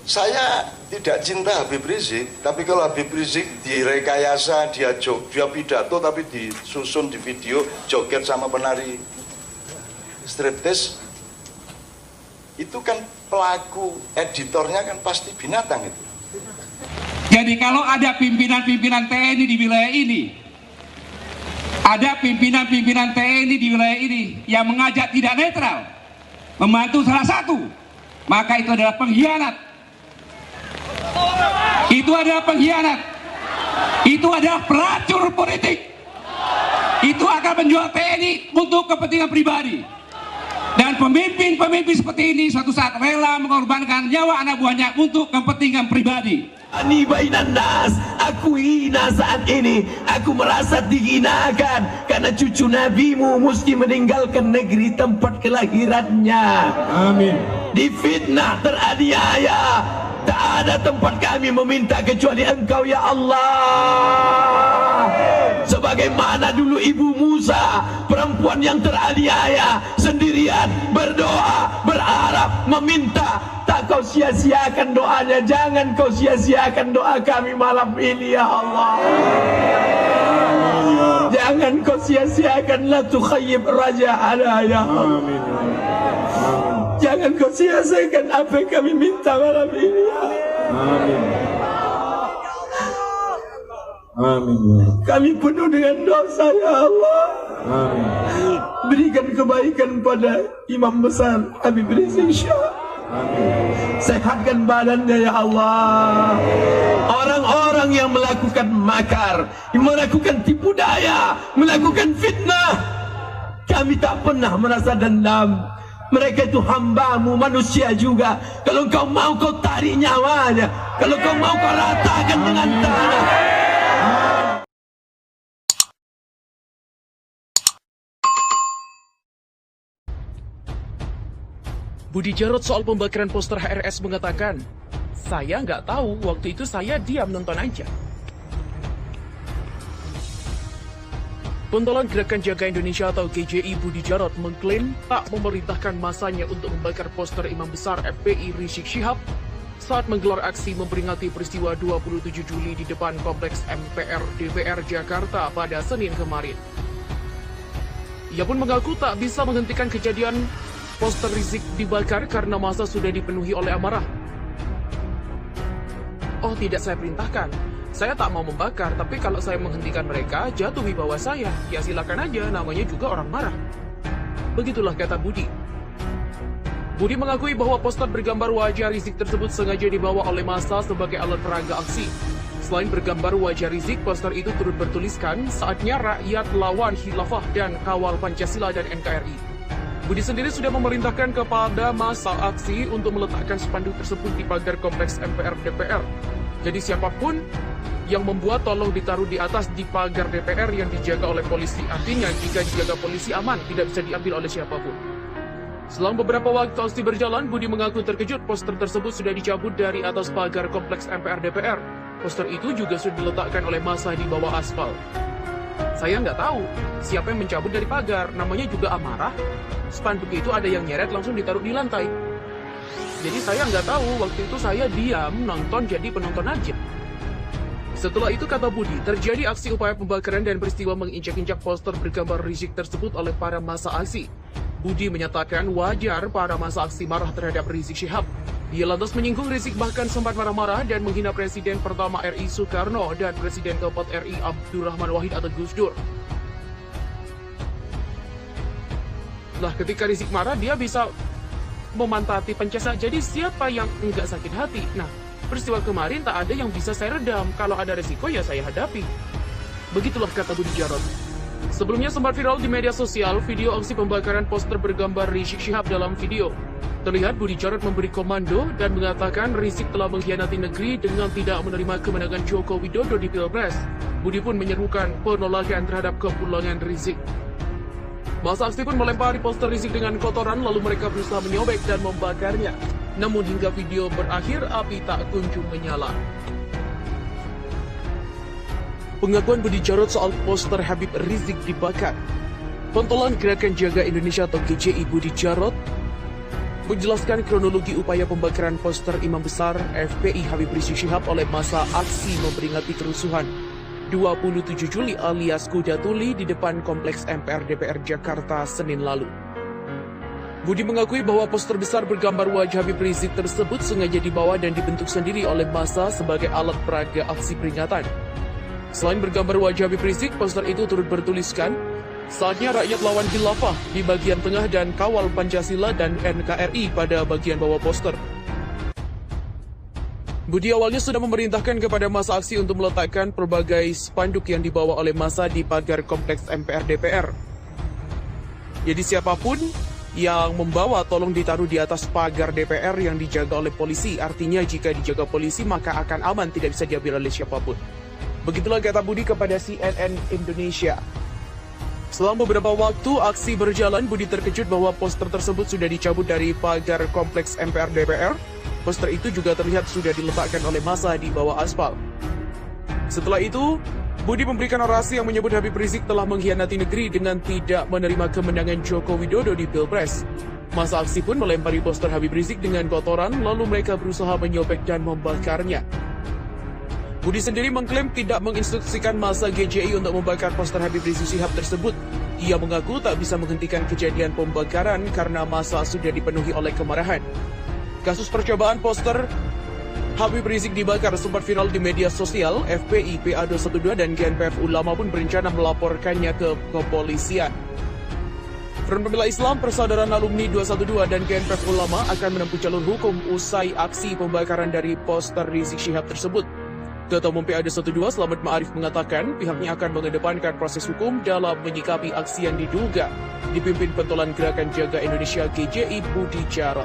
Saya tidak cinta Habib Rizik, tapi kalau Habib Rizik direkayasa, dia pidato tapi disusun di video joget sama penari striptease, itu kan pelaku editornya kan pasti binatang itu. Jadi kalau ada pimpinan-pimpinan TNI di wilayah ini, ada pimpinan-pimpinan TNI di wilayah ini yang mengajak tidak netral, membantu salah satu, maka itu adalah pengkhianat. Itu adalah pengkhianat. Itu adalah pelacur politik. Itu akan menjual TNI untuk kepentingan pribadi. Dan pemimpin-pemimpin seperti ini suatu saat rela mengorbankan nyawa anak buahnya untuk kepentingan pribadi. Ani bainan nas, aku hina saat ini. Aku merasa dihinakan karena cucu nabimu mesti meninggalkan negeri tempat kelahirannya. Amin. Difitnah, teraniaya. Tak ada tempat kami meminta kecuali Engkau ya Allah. Sebagaimana dulu Ibu Musa, perempuan yang teraniaya, sendirian berdoa, berharap, meminta. Tak kau sia-siakan doanya. Jangan kau sia-siakan doa kami malam ini ya Allah. Jangan kau sia-siakan, la tukhayyib raja'ana ya Allah. Jangan kau sia-siakan apa yang kami minta malam ini. Amin. Amin. Kami penuh dengan dosa ya Allah. Amin. Berikan kebaikan pada Imam besar Habib Rizik Syihab. Amin. Sehatkan badannya ya Allah. Orang-orang yang melakukan makar, melakukan tipu daya, melakukan fitnah, kami tak pernah merasa dendam. Mereka itu hamba-Mu, manusia juga. Kalau Kau mau, Kau tarik nyawanya. Kalau Kau mau, Kau ratakan dengan tanah. Budi Jarod soal pembakaran poster HRS mengatakan, saya nggak tahu, waktu itu saya diam nonton aja. Pentolan Gerakan Jaga Indonesia atau GJI Budi Jarod mengklaim tak memerintahkan masanya untuk membakar poster Imam Besar FPI Rizik Syihab saat menggelar aksi memperingati peristiwa 27 Juli di depan Kompleks MPR DPR Jakarta pada Senin kemarin. Ia pun mengaku tak bisa menghentikan kejadian poster Rizik dibakar karena masa sudah dipenuhi oleh amarah. Oh, tidak saya perintahkan. Saya tak mau membakar, tapi kalau saya menghentikan mereka, jatuh wibawa saya. Ya silakan aja, namanya juga orang marah. Begitulah kata Budi. Budi mengakui bahwa poster bergambar wajah Rizik tersebut sengaja dibawa oleh massa sebagai alat peraga aksi. Selain bergambar wajah Rizik, poster itu turut bertuliskan, saatnya rakyat lawan khilafah dan kawal Pancasila dan NKRI. Budi sendiri sudah memerintahkan kepada massa aksi untuk meletakkan spanduk tersebut di pagar kompleks MPR DPR. Jadi siapapun yang membuat tolong ditaruh di atas di pagar DPR yang dijaga oleh polisi. Artinya jika dijaga polisi aman, tidak bisa diambil oleh siapapun. Selang beberapa waktu aksi berjalan, Budi mengaku terkejut poster tersebut sudah dicabut dari atas pagar kompleks MPR DPR. Poster itu juga sudah diletakkan oleh massa di bawah aspal. Saya nggak tahu siapa yang mencabut dari pagar, namanya juga amarah. Spanduk itu ada yang nyeret langsung ditaruh di lantai. Jadi saya nggak tahu, waktu itu saya diam, nonton jadi penonton aja. Setelah itu, kata Budi, terjadi aksi upaya pembakaran dan peristiwa menginjak-injak poster bergambar Rizik tersebut oleh para massa aksi. Budi menyatakan wajar para massa aksi marah terhadap Rizik Syihab. Dia lantas menyinggung Rizik bahkan sempat marah-marah dan menghina Presiden pertama RI Soekarno dan Presiden keempat RI Abdurrahman Wahid atau Gus Dur. Nah, ketika Rizik marah, dia bisa memantati Pancasila. Jadi siapa yang enggak sakit hati? Nah, peristiwa kemarin tak ada yang bisa saya redam. Kalau ada resiko ya saya hadapi. Begitulah kata Budi Jarod. Sebelumnya sempat viral di media sosial video aksi pembakaran poster bergambar Rizik Syihab. Dalam video terlihat Budi Jarod memberi komando dan mengatakan Rizik telah mengkhianati negeri dengan tidak menerima kemenangan Joko Widodo di Pilpres. Budi pun menyerukan penolakan terhadap kepulangan Rizik. Massa aksi pun melempari poster Rizik dengan kotoran, lalu mereka berusaha menyobek dan membakarnya. Namun hingga video berakhir, api tak kunjung menyala. Pengakuan Budi Jarod soal poster Habib Rizik dibakar. Pentolan Gerakan Jaga Indonesia atau GJI Budi Jarod menjelaskan kronologi upaya pembakaran poster Imam Besar FPI Habib Rizik Syihab oleh masa aksi memperingati kerusuhan 27 Juli alias Kuda Tuli di depan Kompleks MPR DPR Jakarta Senin lalu. Budi mengakui bahwa poster besar bergambar wajah Habib Rizik tersebut sengaja dibawa dan dibentuk sendiri oleh massa sebagai alat peraga aksi peringatan. Selain bergambar wajah Habib Rizik, poster itu turut bertuliskan, "Saatnya rakyat lawan khilafah" di bagian tengah dan "Kawal Pancasila dan NKRI" pada bagian bawah poster. Budi awalnya sudah memerintahkan kepada massa aksi untuk meletakkan berbagai spanduk yang dibawa oleh massa di pagar kompleks MPR DPR. Jadi siapapun yang membawa tolong ditaruh di atas pagar DPR yang dijaga oleh polisi. Artinya jika dijaga polisi maka akan aman, tidak bisa diambil oleh siapapun. Begitulah kata Budi kepada CNN Indonesia. Selama beberapa waktu aksi berjalan, Budi terkejut bahwa poster tersebut sudah dicabut dari pagar kompleks MPR DPR. Poster itu juga terlihat sudah diletakkan oleh massa di bawah aspal. Setelah itu, Budi memberikan orasi yang menyebut Habib Rizik telah mengkhianati negeri dengan tidak menerima kemenangan Joko Widodo di Pilpres. Massa aksi pun melempari poster Habib Rizik dengan kotoran, lalu mereka berusaha menyobek dan membakarnya. Budi sendiri mengklaim tidak menginstruksikan massa GJI untuk membakar poster Habib Rizik Syihab tersebut. Ia mengaku tak bisa menghentikan kejadian pembakaran karena massa sudah dipenuhi oleh kemarahan. Kasus percobaan poster Habib Rizik dibakar sempat viral di media sosial. FPI, PA212 dan GNPF Ulama pun berencana melaporkannya ke kepolisian. Front Pembela Islam, Persaudaraan Alumni 212 dan GNPF Ulama akan menempuh jalur hukum usai aksi pembakaran dari poster Rizik Syihab tersebut. Ketua Umum PA212 Slamet Ma'arif mengatakan pihaknya akan mengedepankan proses hukum dalam menyikapi aksi yang diduga dipimpin pentolan Gerakan Jaga Indonesia GJI Budi Jarot.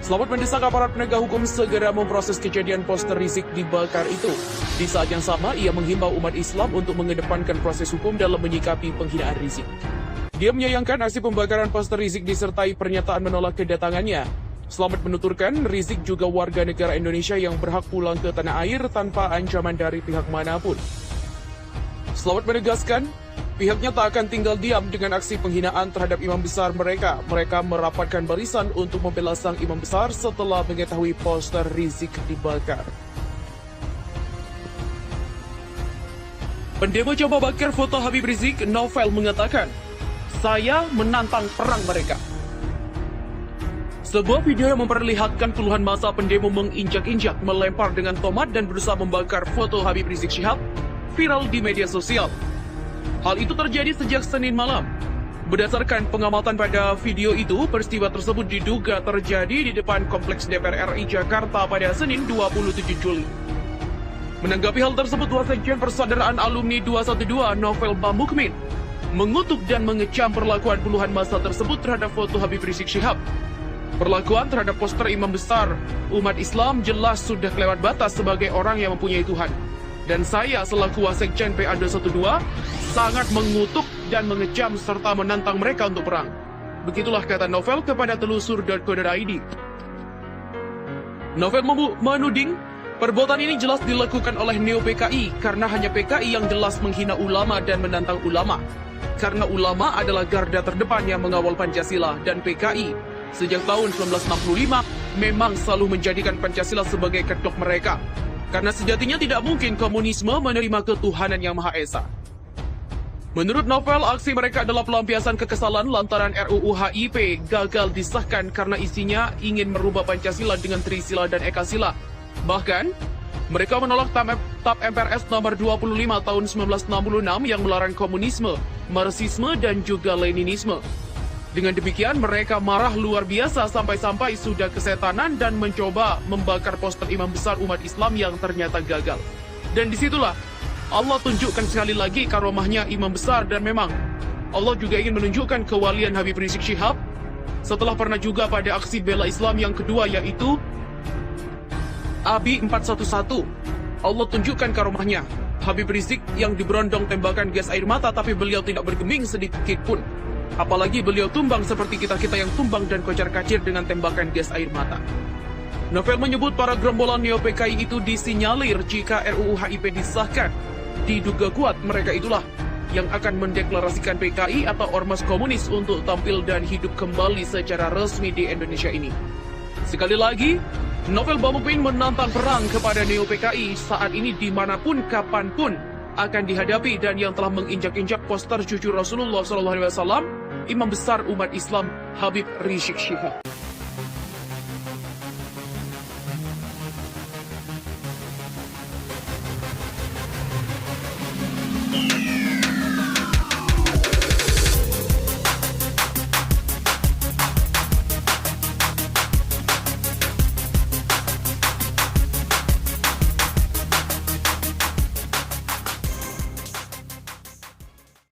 Slamet mendesak aparat penegak hukum segera memproses kejadian poster Rizik dibakar itu. Di saat yang sama, ia menghimbau umat Islam untuk mengedepankan proses hukum dalam menyikapi penghinaan Rizik. Dia menyayangkan aksi pembakaran poster Rizik disertai pernyataan menolak kedatangannya. Slamet menuturkan, Rizik juga warga negara Indonesia yang berhak pulang ke tanah air tanpa ancaman dari pihak manapun. Slamet menegaskan, pihaknya tak akan tinggal diam dengan aksi penghinaan terhadap imam besar mereka. Mereka merapatkan barisan untuk membela sang imam besar setelah mengetahui poster Rizik dibakar. Pendemo coba bakar foto Habib Rizik, Novel mengatakan, "Saya menantang perang mereka." Sebuah video yang memperlihatkan puluhan massa pendemo menginjak-injak, melempar dengan tomat dan berusaha membakar foto Habib Rizik Syihab viral di media sosial. Hal itu terjadi sejak Senin malam. Berdasarkan pengamatan pada video itu, peristiwa tersebut diduga terjadi di depan Kompleks DPR RI Jakarta pada Senin 27 Juli. Menanggapi hal tersebut, Wasekjen Persaudaraan Alumni 212 Novel Bamukmin mengutuk dan mengecam perlakuan puluhan massa tersebut terhadap foto Habib Rizik Syihab. Perlakuan terhadap poster imam besar umat Islam jelas sudah kelewat batas sebagai orang yang mempunyai Tuhan. Dan saya selaku Wasekjen PA212 sangat mengutuk dan mengecam serta menantang mereka untuk perang. Begitulah kata Novel kepada telusur.co.id. Novel menuding perbuatan ini jelas dilakukan oleh Neo PKI karena hanya PKI yang jelas menghina ulama dan menantang ulama. Karena ulama adalah garda terdepan yang mengawal Pancasila, dan PKI sejak tahun 1965 memang selalu menjadikan Pancasila sebagai kedok mereka. Karena sejatinya tidak mungkin komunisme menerima ketuhanan yang Maha Esa. Menurut Novel, aksi mereka adalah pelampiasan kekesalan lantaran RUU HIP gagal disahkan karena isinya ingin merubah Pancasila dengan Trisila dan Ekasila. Bahkan, mereka menolak TAP MPRS nomor 25 tahun 1966 yang melarang komunisme, Marxisme, dan juga Leninisme. Dengan demikian, mereka marah luar biasa sampai-sampai sudah kesetanan dan mencoba membakar poster imam besar umat Islam yang ternyata gagal. Dan disitulah Allah tunjukkan sekali lagi karomahnya imam besar, dan memang Allah juga ingin menunjukkan kewalian Habib Rizik Syihab setelah pernah juga pada aksi bela Islam yang kedua, yaitu ABI 411. Allah tunjukkan karomahnya. Habib Rizik yang diberondong tembakan gas air mata, tapi beliau tidak bergeming sedikit pun. Apalagi beliau tumbang seperti kita-kita yang tumbang dan kocar-kacir dengan tembakan gas air mata. Novel menyebut para gerombolan Neo PKI itu disinyalir jika RUU HIP disahkan. Diduga kuat mereka itulah yang akan mendeklarasikan PKI atau Ormas Komunis untuk tampil dan hidup kembali secara resmi di Indonesia ini. Sekali lagi, Novel Bamukmin menantang perang kepada Neo PKI saat ini dimanapun, kapanpun akan dihadapi, dan yang telah menginjak-injak poster cucu Rasulullah SAW, Imam Besar Umat Islam Habib Rizik Syihab.